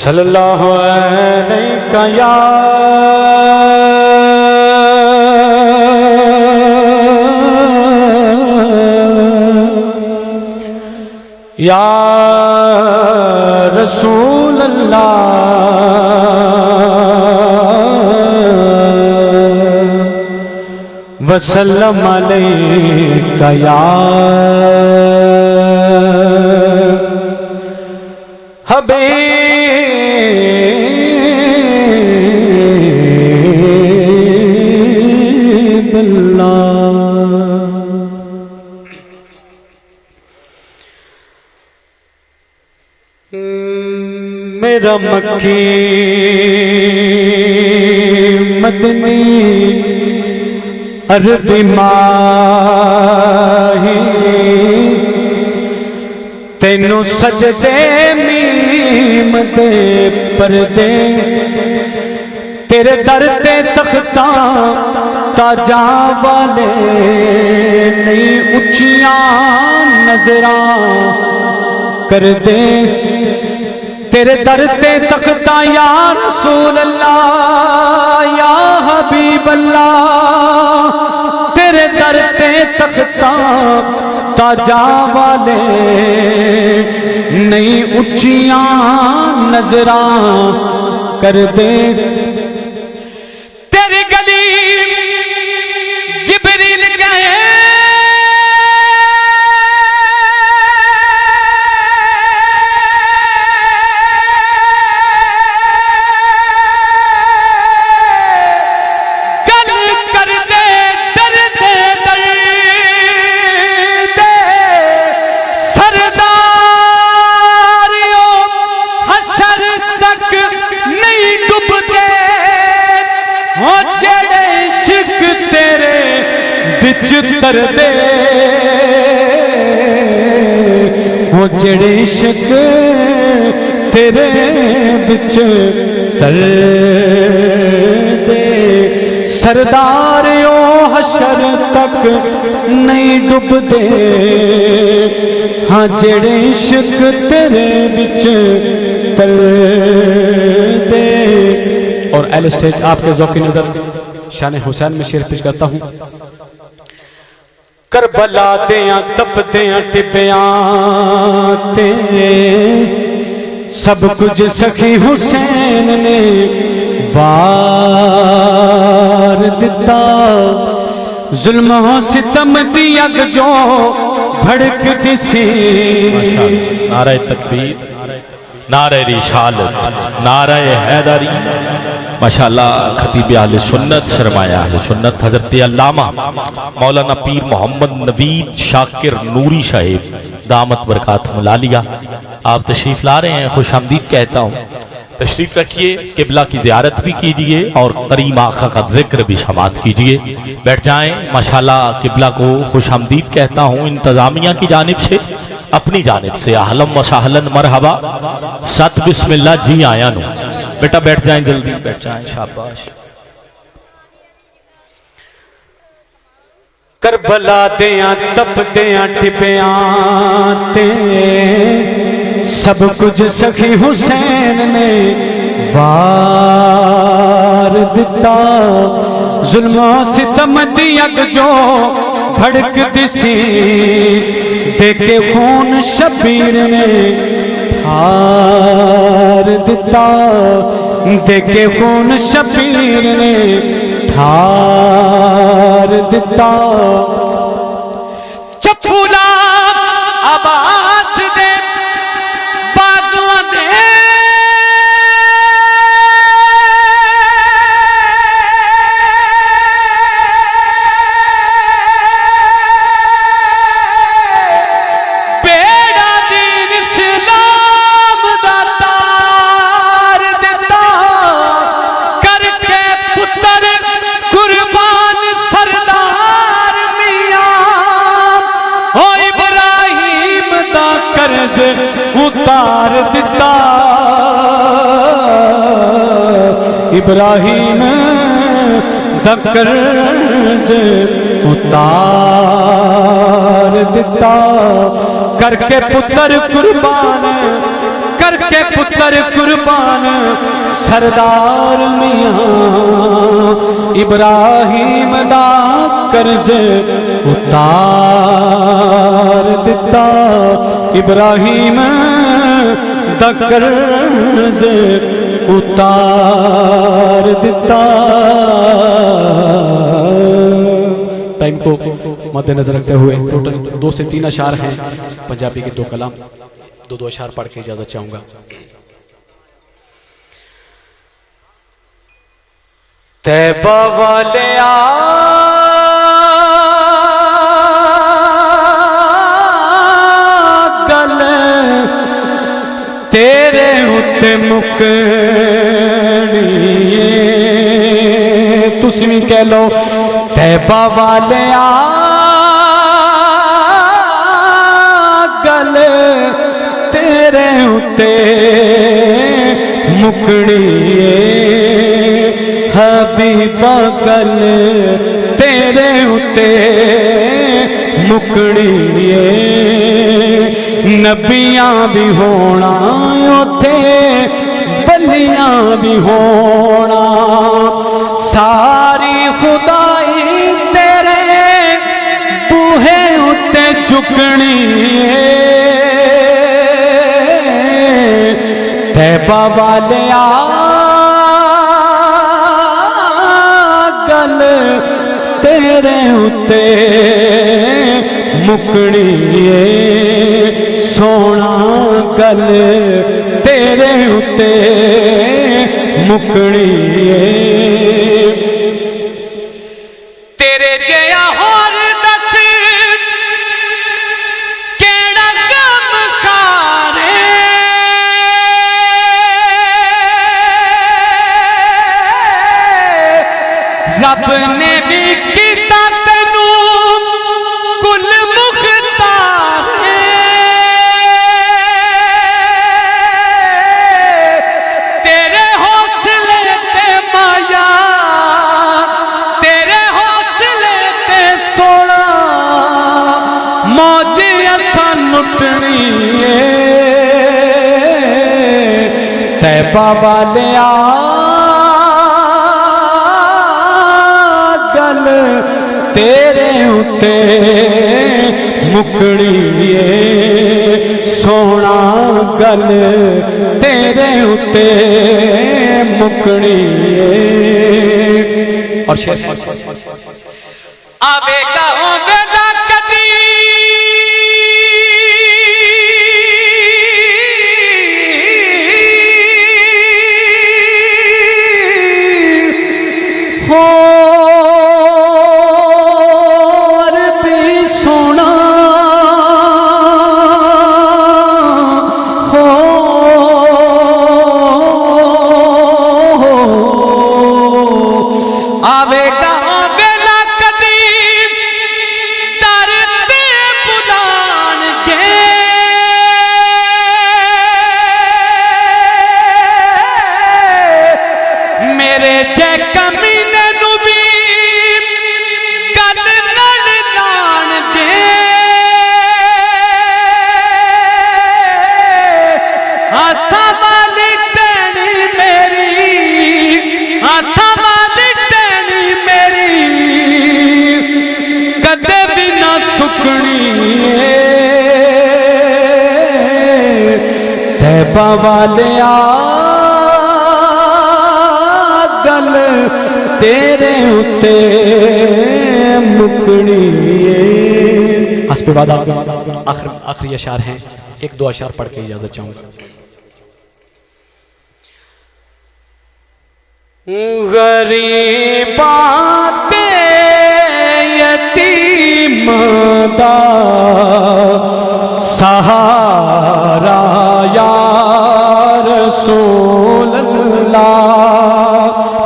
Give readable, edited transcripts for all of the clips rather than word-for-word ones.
صلی اللہ علیہ یا رسول اللہ وسلم علیکہ یا حبیب اللہ۔ میرا مکی مدنی عربی ماہی تینو سجدے میم دے پردے تیرے در تے تختاں تاجاں والے نہیں اچھیاں نظراں کر دے تیرے در تے تختاں یا رسول اللہ یا حبیب اللہ تیرے در تے تختاں تاجاں والے نہیں اچھیاں نظراں کر دے تیری گلی جبریل گئے تر دے وہ جڑے عشق تیرے بچ تر دے سرداریوں حشر تک نہیں ڈب دے ہاں جڑے عشق تیرے بچ تر دے۔ اور اہل اسٹیج آپ کے ذوق کی نظر شان حسین میں شعر پیش کرتا ہوں۔ کربلا دیاں تپدیاں ٹپیاں تے سب کچھ سخی حسین نے وار دیتا ظلم و ستم دی اگ جو بھڑک دی سی۔ نعرہ تکبیر، نعرہ رسالت، نعرہ حیدری۔ ماشاءاللہ خطیب اہل سنت سرمایہ اہل سنت حضرت علامہ مولانا پیر محمد نوید شاکر نوری صاحب دامت برکاتہم العالیہ آپ تشریف لا رہے ہیں، خوش آمدید کہتا ہوں۔ تشریف رکھیے، قبلہ کی زیارت بھی کیجئے اور کریم آقا کا ذکر بھی سماعت کیجئے۔ بیٹھ جائیں۔ ماشاءاللہ قبلہ کو خوش آمدید کہتا ہوں انتظامیہ کی جانب سے، اپنی جانب سے اہلا و سہلا مرحبا، ست بسم اللہ جی آیا نو۔ بیٹا بیٹھ جائیں، جلدی بیٹھ جائیں، شاباش۔ کربلا دیاں تپ دیاں ٹپیاں تے سب کچھ سخی حسین نے وار دیتا ظلم و ستم دی اگ جو بھڑک دی سی دیکھے خون شبیر نے ٹھار دیتا دیکھے خون شبیر نے ٹھار دیتا چپولا عباس دے بازوان دے اتار دیتا ابراہیم دا قرض اتار دیتا کر کے پتر قربان کر کے پتر قربان سردار میاں ابراہیم دا قرض اتار دیتا ابراہیم دا قرض اتار دیتا ٹائم کو مد نظر رکھتے ہوئے ٹوٹل 2 سے 3 اشعار ہیں پنجابی کے 2 کلام 2 اشعار پڑھ کے اجازت چاہوں گا طیبہ والے گل تیرے اتے مکنی تسی بھی کہہ لو طیبہ والے گل تیرے اتے مکنی حبیبہ گل تیرے اتے مکنی نبیاں بھی ہونا اوتھے ولیاں بھی ہونا ساری خدائی تیرے بوہے اتے چکنی طیبہ والے گل تیرے اتے مکنی سونا گل تیرے اتے مکنی تیرے جیا ہور دس کیڑا غم خارے رب نے بھی کیتا تینوں کل مختار تیرے حوصلے تے مایا تیرے حوصلے تے سونا موج اساں لٹنی طیبہ والے گل تیرے اتے مکنی سونا گل تیرے اتے مکنی اور شیر آوے گا ہوگا کدی اور بھی سونا ہو آوے گا بیلا کدی در تے بلان گے میرے جے کمینے نو بھی گل لڑ لان گے آسا والی ٹہنی میری آسا والی ٹہنی میری کدے بھی نہ سکنی طیبہ والے گل تیرے اتے مکنی حسب وعدہ آخری اشعار ہیں 1-2 اشعار پڑھ کے اجازت چاہوں گا غریباں تے یتیم دا سہارا یا رسول اللہ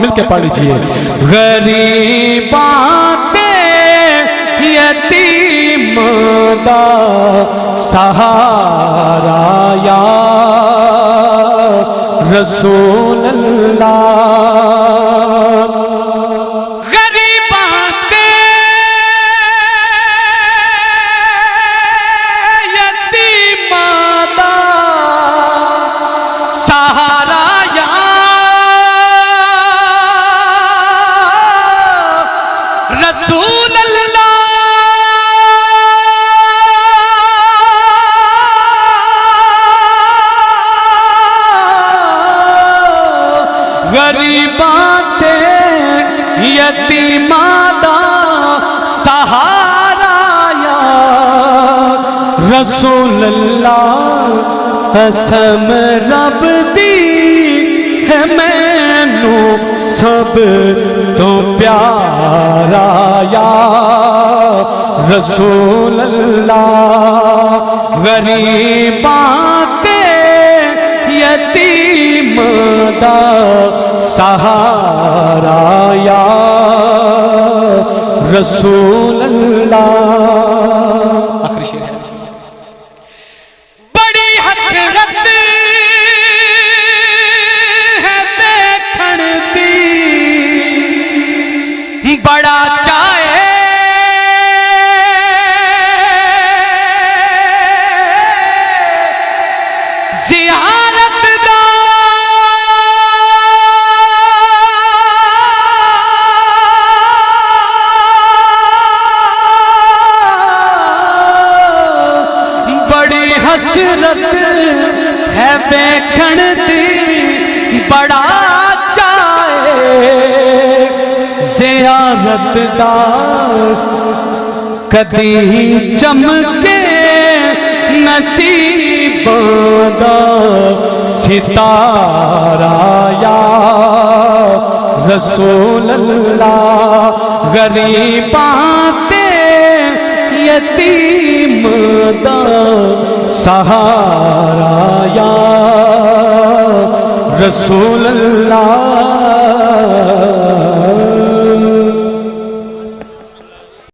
مل کے پڑھ لیجئے غریباں تے یتیم دا سہارا یا رسول اللہ غریباں تے یتیماں دا غریباں تے یتیماں دا سہارا یا رسول اللہ قسم رب دی ہے مینو سب تو پیارا یا رسول اللہ غریباں تے یتیم دا سہارا یا رسول اللہ آخری شعر ہے بڑی حسرت ہے دیکھن دی بڑا چاہے زیارت دا بڑی حسرت ہے دیکھن دی بڑا چاہے زیارت دا کدی چمکے نصیباں دا ستارہ یا رسول اللہ غریباں تے یتیم دا سہارا یا رسول اللہ